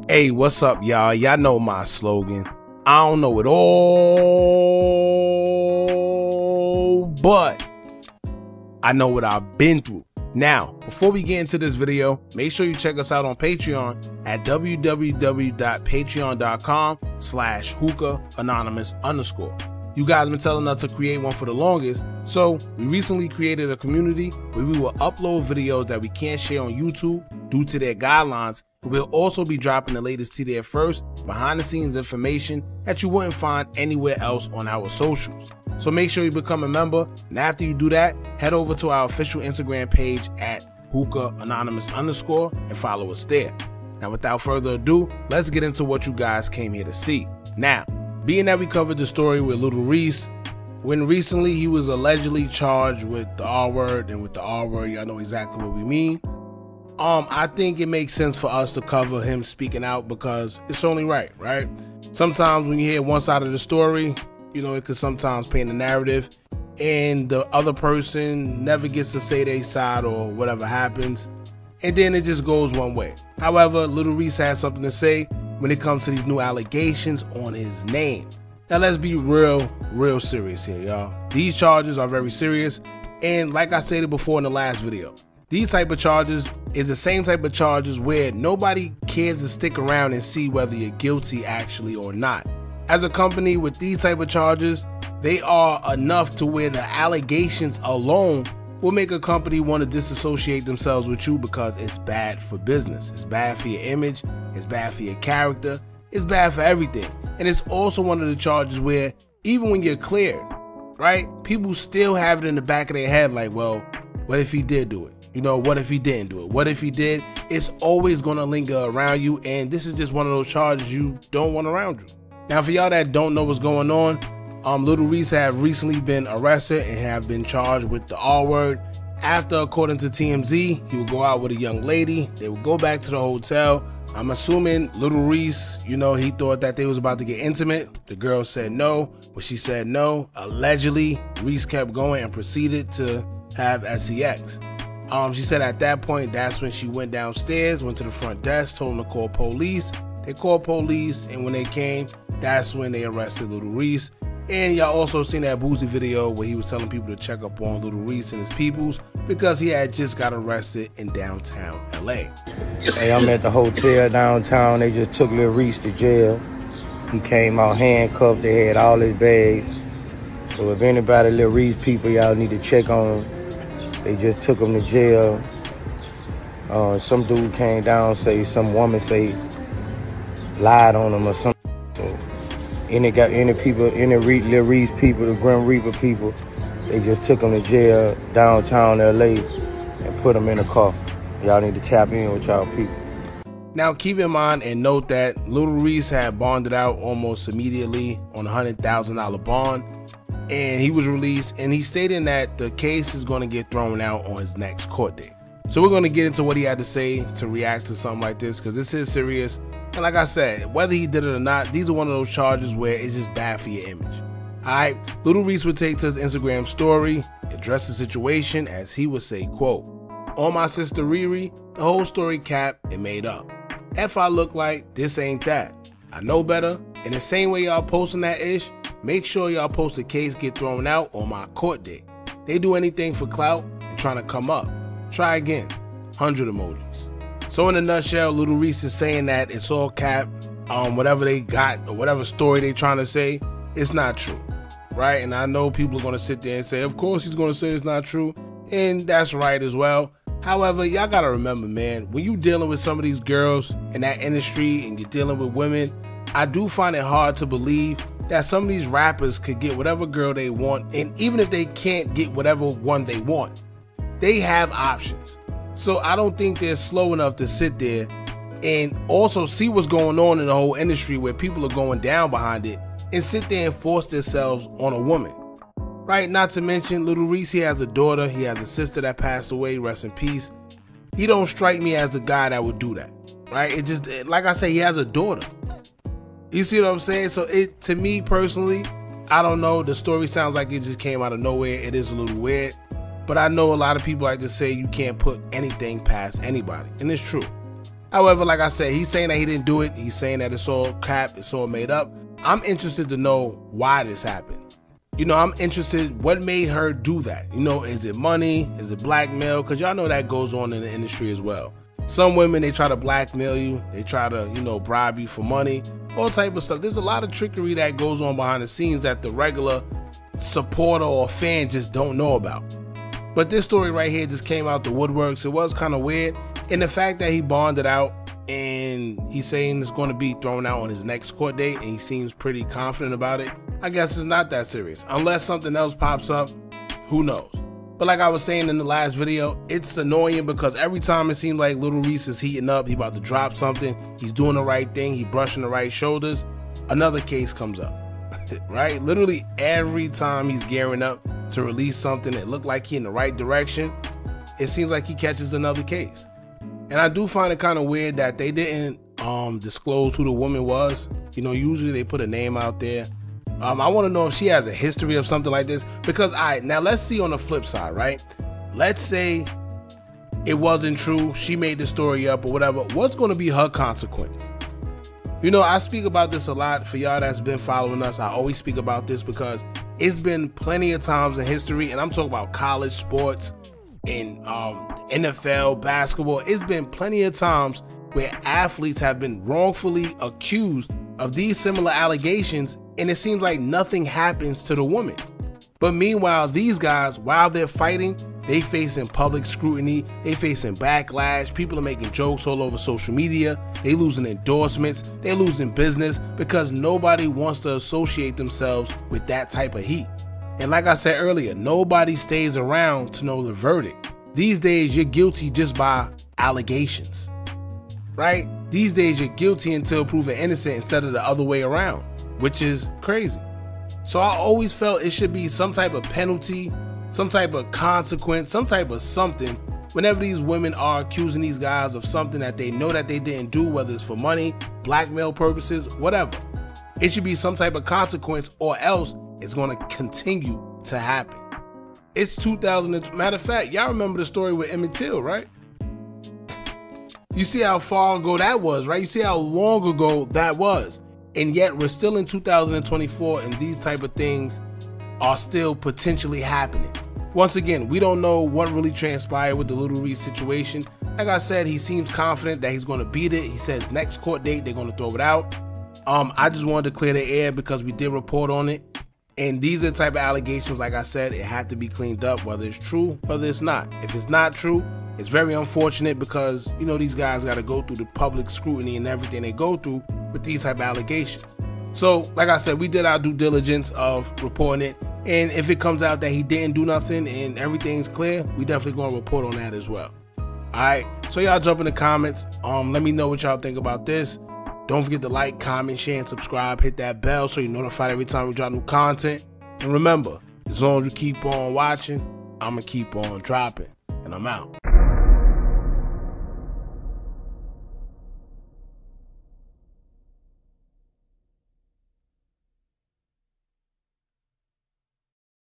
Hey, what's up, y'all? Y'all know my slogan. I don't know it all, but I know what I've been through. Now, before we get into this video, make sure you check us out on Patreon at www.patreon.com/Hookah Anonymous _. You guys been telling us to create one for the longest, so we recently created a community where we will upload videos that we can't share on YouTube due to their guidelines. We'll also be dropping the latest TDF first, behind the scenes information that you wouldn't find anywhere else on our socials. So make sure you become a member, and after you do that, head over to our official Instagram page at Hookah Anonymous _ and follow us there. Now without further ado, let's get into what you guys came here to see. Now, being that we covered the story with Lil Reese, when recently he was allegedly charged with the R word, and with the R word, y'all know exactly what we mean. I think it makes sense for us to cover him speaking out because it's only right? Sometimes when you hear one side of the story, you know, it could sometimes paint a narrative and the other person never gets to say their side or whatever happens, and then it just goes one way. However, Lil Reese has something to say when it comes to these new allegations on his name. Now let's be real serious here, y'all. These charges are very serious, and like I stated before in the last video, these type of charges is the same type of charges where nobody cares to stick around and see whether you're guilty actually or not. As a company with these type of charges, they are enough to where the allegations alone will make a company want to disassociate themselves with you because it's bad for business. It's bad for your image, it's bad for your character, it's bad for everything. And it's also one of the charges where even when you're cleared, right, people still have it in the back of their head like, well, what if he did do it? You know, what if he didn't do it? What if he did? It's always going to linger around you, and this is just one of those charges you don't want around you. Now, for y'all that don't know what's going on, Lil Reese have recently been arrested and have been charged with the R word. After, according to TMZ, he would go out with a young lady. They would go back to the hotel. I'm assuming Lil Reese, you know, he thought that they was about to get intimate. The girl said no. When she said no, allegedly, Reese kept going and proceeded to have sex. She said at that point, that's when she went downstairs, went to the front desk, told them to call police. They called police, and when they came, that's when they arrested Lil Reese. And y'all also seen that Boozy video where he was telling people to check up on Lil Reese and his peoples because he had just got arrested in downtown LA. Hey, I'm at the hotel downtown. They just took Lil Reese to jail. He came out handcuffed. They had all his bags. So if anybody Lil Reese people, y'all need to check on him. They just took him to jail. Some dude came down, some woman lied on him or something. So any Lil Reese people, the Grim Reaper people, they just took him to jail downtown LA and put him in a coffin. Y'all need to tap in with y'all people. Now keep in mind and note that Lil Reese had bonded out almost immediately on a $100,000 bond, and he was released, and he's stating that the case is going to get thrown out on his next court date. So we're going to get into what he had to say to react to something like this, because this is serious. And like I said, whether he did it or not, these are one of those charges where it's just bad for your image. Alright, Lil Reese would take to his Instagram story, address the situation as he would say, quote, "On my sister Riri, the whole story cap and made up. If I look like this ain't that. I know better. In the same way y'all posting that ish, make sure y'all post a case get thrown out on my court date. They do anything for clout and trying to come up. Try again. 100 emojis." So in a nutshell, Lil Reese is saying that it's all cap. Whatever they got or whatever story they trying to say, it's not true, right? And I know people are going to sit there and say, of course he's going to say it's not true, and that's right as well. However, y'all got to remember, man, when you dealing with some of these girls in that industry and you're dealing with women, I do find it hard to believe that some of these rappers could get whatever girl they want, and even if they can't get whatever one they want, they have options. So I don't think they're slow enough to sit there and also see what's going on in the whole industry where people are going down behind it and sit there and force themselves on a woman, right? Not to mention Lil Reese, he has a daughter, he has a sister that passed away, rest in peace. He don't strike me as a guy that would do that, right? It just, like I say, he has a daughter. You see what I'm saying? So it, to me personally, I don't know. The story sounds like it just came out of nowhere. It is a little weird. But I know a lot of people like to say you can't put anything past anybody. And it's true. However, like I said, he's saying that he didn't do it. He's saying that it's all cap, it's all made up. I'm interested to know why this happened. You know, I'm interested, what made her do that? You know, is it money? Is it blackmail? Because y'all know that goes on in the industry as well. Some women, they try to blackmail you. They try to, you know, bribe you for money, all type of stuff. There's a lot of trickery that goes on behind the scenes that the regular supporter or fan just don't know about. But this story right here just came out the woodworks. It was kind of weird. And the fact that he bonded out and he's saying it's going to be thrown out on his next court date and he seems pretty confident about it, I guess it's not that serious. Unless something else pops up, who knows? But like I was saying in the last video, it's annoying because every time it seems like Lil Reese is heating up, he about to drop something, he's doing the right thing, he brushing the right shoulders, another case comes up, right? Literally every time he's gearing up to release something that look like he in the right direction, it seems like he catches another case. And I do find it kind of weird that they didn't disclose who the woman was. You know, usually they put a name out there. I want to know if she has a history of something like this, because now let's see on the flip side, right? Let's say it wasn't true, she made the story up or whatever. What's going to be her consequence? You know, I speak about this a lot. For y'all that's been following us, I always speak about this because it's been plenty of times in history, and I'm talking about college sports and NFL, basketball. It's been plenty of times where athletes have been wrongfully accused of these similar allegations, and it seems like nothing happens to the woman. But meanwhile, these guys, while they're fighting, they facing public scrutiny, they facing backlash, people are making jokes all over social media, they losing endorsements, they losing business because nobody wants to associate themselves with that type of heat. And like I said earlier, nobody stays around to know the verdict. These days, you're guilty just by allegations, right? These days, you're guilty until proven innocent instead of the other way around, which is crazy. So I always felt it should be some type of penalty, some type of consequence, some type of something whenever these women are accusing these guys of something that they know that they didn't do, whether it's for money, blackmail purposes, whatever. It should be some type of consequence, or else it's going to continue to happen. It's 2000. Matter of fact, y'all remember the story with Emmett Till, right? You see how far ago that was, right? You see how long ago that was. And yet we're still in 2024 and these type of things are still potentially happening. Once again, we don't know what really transpired with the Lil Reese situation. Like I said, he seems confident that he's going to beat it. He says next court date, they're going to throw it out. I just wanted to clear the air because we did report on it. And these are the type of allegations, like I said, it had to be cleaned up, whether it's true, whether it's not. If it's not true, it's very unfortunate because, you know, these guys got to go through the public scrutiny and everything they go through with these type of allegations. So, like I said, we did our due diligence of reporting it. And if it comes out that he didn't do nothing and everything's clear, we definitely going to report on that as well. All right. So y'all jump in the comments. Let me know what y'all think about this. Don't forget to like, comment, share, and subscribe. Hit that bell so you're notified every time we drop new content. And remember, as long as you keep on watching, I'm going to keep on dropping. And I'm out.